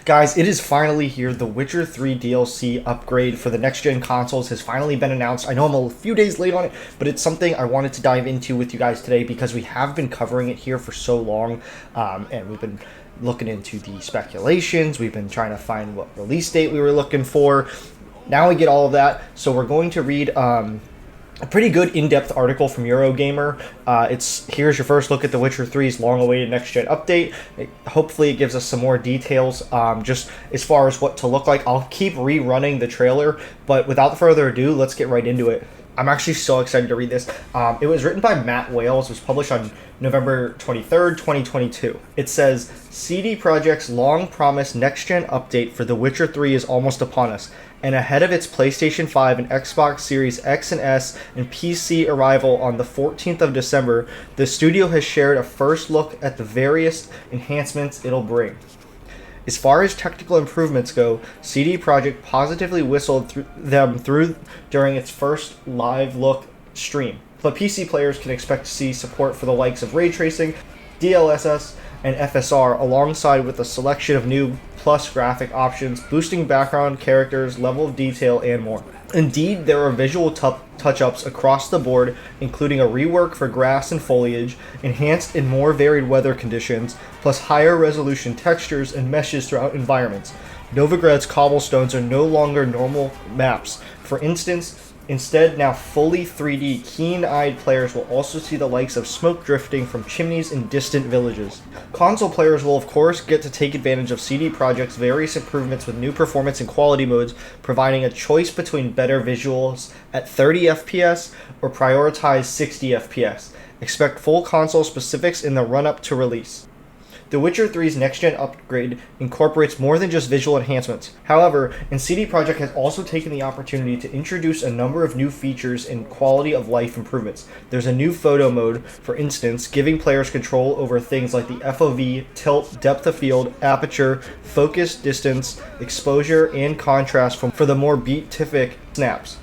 Guys, it is finally here. The Witcher 3 DLC upgrade for the next-gen consoles has finally been announced. I know I'm a few days late on it, but it's something I wanted to dive into with you guys today because we have been covering it here for so long, and we've been looking into the speculations. We've been trying to find what release date we were looking for. Now we get all of that, so we're going to read a pretty good in-depth article from Eurogamer. Here's your first look at The Witcher 3's long-awaited next-gen update. Hopefully it gives us some more details just as far as what to look like. I'll keep rerunning the trailer, but without further ado, let's get right into it. I'm actually so excited to read this. It was written by Matt Wales. It was published on November 23rd, 2022. It says, CD Projekt's long-promised next-gen update for The Witcher 3 is almost upon us, and ahead of its PlayStation 5 and Xbox Series X and S and PC arrival on the 14th of December, the studio has shared a first look at the various enhancements it'll bring. As far as technical improvements go, CD Projekt positively whistled through during its first live look stream. But PC players can expect to see support for the likes of ray tracing, DLSS, and FSR, alongside with a selection of new plus graphic options, boosting background, characters, level of detail, and more. Indeed, there are visual touch-ups across the board, including a rework for grass and foliage, enhanced in more varied weather conditions, plus higher resolution textures and meshes throughout environments. Novigrad's cobblestones are no longer normal maps. For instance, instead, now fully 3D, keen-eyed players will also see the likes of smoke drifting from chimneys in distant villages. Console players will of course get to take advantage of CD Projekt's various improvements with new performance and quality modes, providing a choice between better visuals at 30 FPS or prioritize 60 FPS. Expect full console specifics in the run-up to release. The Witcher 3's next-gen upgrade incorporates more than just visual enhancements. However, CD Projekt has also taken the opportunity to introduce a number of new features and quality-of-life improvements. There's a new photo mode, for instance, giving players control over things like the FOV, tilt, depth of field, aperture, focus, distance, exposure, and contrast for the more beatific snaps.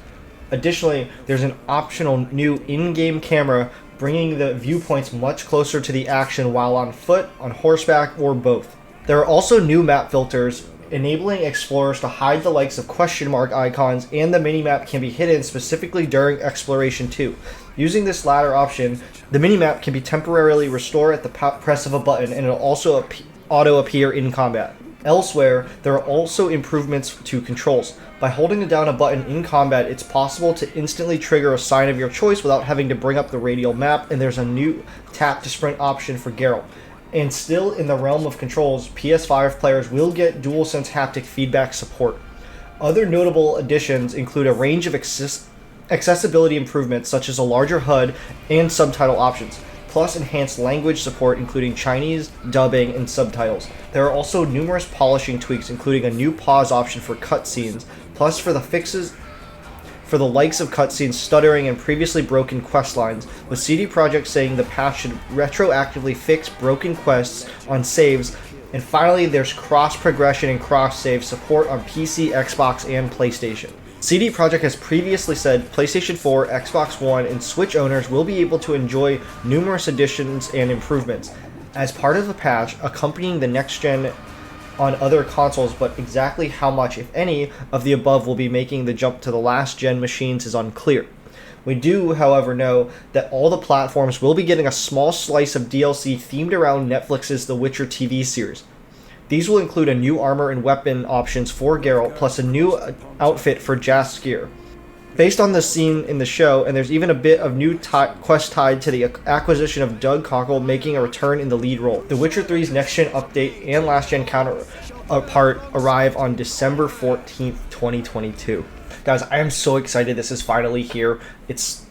Additionally, there's an optional new in-game camera bringing the viewpoints much closer to the action while on foot, on horseback, or both. There are also new map filters, enabling explorers to hide the likes of question mark icons, and the minimap can be hidden specifically during exploration too. Using this latter option, the minimap can be temporarily restored at the press of a button, and it'll also auto-appear in combat. Elsewhere, there are also improvements to controls. By holding down a button in combat, it's possible to instantly trigger a sign of your choice without having to bring up the radial map, and there's a new tap to sprint option for Geralt. And still in the realm of controls, PS5 players will get DualSense haptic feedback support. Other notable additions include a range of accessibility improvements such as a larger HUD and subtitle options, plus enhanced language support including Chinese, dubbing, and subtitles. There are also numerous polishing tweaks including a new pause option for cutscenes, plus for the fixes for the likes of cutscenes, stuttering, and previously broken quest lines, with CD Projekt saying the patch should retroactively fix broken quests on saves. And finally, there's cross-progression and cross-save support on PC, Xbox, and PlayStation. CD Projekt has previously said PlayStation 4, Xbox One, and Switch owners will be able to enjoy numerous additions and improvements as part of the patch accompanying the next-gen on other consoles, but exactly how much, if any, of the above will be making the jump to the last-gen machines is unclear. We do, however, know that all the platforms will be getting a small slice of DLC themed around Netflix's The Witcher TV series. These will include a new armor and weapon options for Geralt, plus a new outfit for Jaskier. Based on the scene in the show, and there's even a bit of new quest tied to the acquisition of Doug Cockle making a return in the lead role. The Witcher 3's next-gen update and last-gen counterpart arrive on December 14th, 2022. Guys, I am so excited this is finally here. It's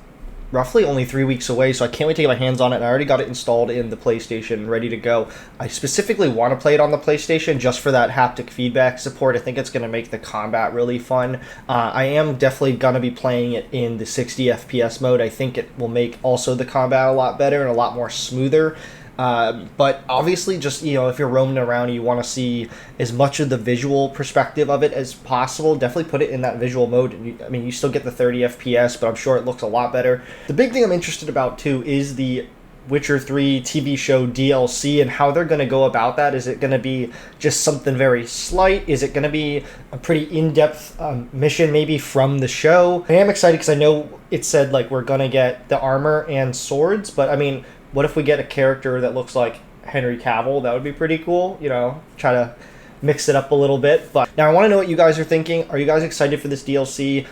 roughly only 3 weeks away, so I can't wait to get my hands on it, and I already got it installed in the PlayStation, ready to go. I specifically want to play it on the PlayStation just for that haptic feedback support. I think it's going to make the combat really fun. I am definitely going to be playing it in the 60 FPS mode. I think it will make also the combat a lot better and a lot more smoother. But obviously, just, if you're roaming around and you want to see as much of the visual perspective of it as possible, definitely put it in that visual mode. You still get the 30 FPS, but I'm sure it looks a lot better. The big thing I'm interested about, too, is the Witcher 3 TV show DLC and how they're going to go about that. Is it going to be just something very slight? Is it going to be a pretty in-depth mission maybe from the show? I am excited because I know it said like we're going to get the armor and swords, but I mean, what if we get a character that looks like Henry Cavill? That would be pretty cool, you know, try to mix it up a little bit. But now I want to know what you guys are thinking. Are you guys excited for this DLC?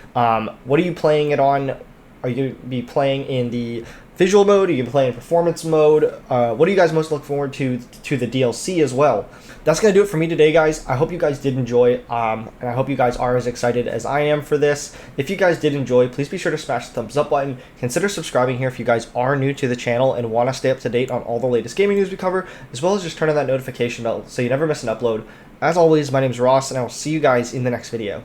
What are you playing it on? Are you going to be playing in the visual mode? Are you playing in performance mode? What do you guys most look forward to the DLC as well? That's going to do it for me today, guys. I hope you guys did enjoy, and I hope you guys are as excited as I am for this. If you guys did enjoy, please be sure to smash the thumbs up button. Consider subscribing here if you guys are new to the channel and want to stay up to date on all the latest gaming news we cover, as well as just turn on that notification bell so you never miss an upload. As always, my name is Ross, and I will see you guys in the next video.